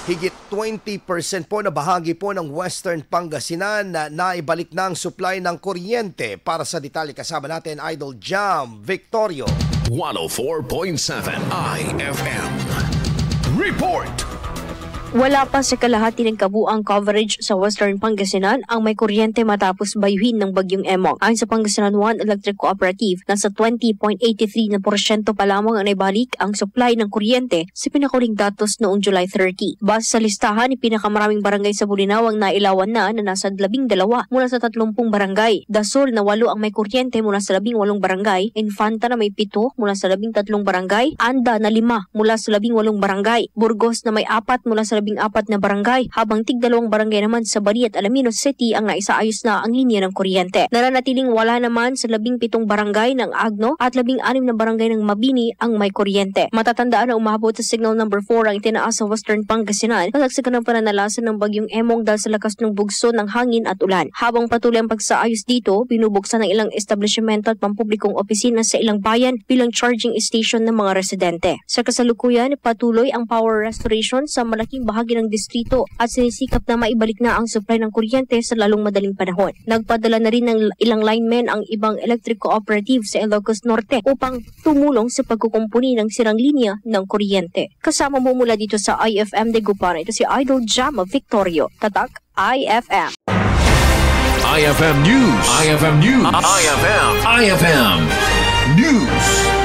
Higit 20% po na bahagi po ng Western Pangasinan na naibalik na ang supply ng kuryente. Para sa detalye kasama natin, Idol Jam Victorio. 104.7 IFM. Report! Wala pa sa kalahati ng kabuang coverage sa Western Pangasinan ang may kuryente matapos bayuhin ng Bagyong Emong. Ayon sa Pangasinan 1 Electric Cooperative, nasa 20.83% pa lamang ang naibalik ang supply ng kuryente sa pinakahuling datos noong July 30. Base sa listahan, pinakamaraming barangay sa Bolinao ang nailawan na nasa 12 mula sa 30 barangay. Dasol na 8 ang may kuryente mula sa 18 barangay. Infanta na may 7 mula sa 13 barangay. Anda na 5 mula sa 18 barangay. Burgos na may 4 mula sa 14 na barangay, habang tig-2 barangay naman sa Bani at Alaminos City ang naisaayos na ang linya ng kuryente. Nananatiling wala naman sa 17 barangay ng Agno at 16 na barangay ng Mabini ang may kuryente. Matatandaan na umabot sa signal number 4 ang itinaas sa Western Pangasinan kasagsagan ng pananalasan ng Bagyong Emong dahil sa lakas ng bugso ng hangin at ulan. Habang patuloy ang pagsaayos dito, binubuksan ng ilang establishmento at pampublikong opisina sa ilang bayan bilang charging station ng mga residente. Sa kasalukuyan, patuloy ang power restoration sa malaking bahagi ng distrito at sinisikap na maibalik na ang supply ng kuryente sa lalong madaling panahon. Nagpadala na rin ng ilang linemen ang ibang electric cooperative sa Ilocos Norte upang tumulong sa pagkukumpuni ng sirang linya ng kuryente. Kasama mo mula dito sa IFM de Gupana, ito si Idol Jam Victorio. Tatak IFM. IFM News. IFM News. IFM News.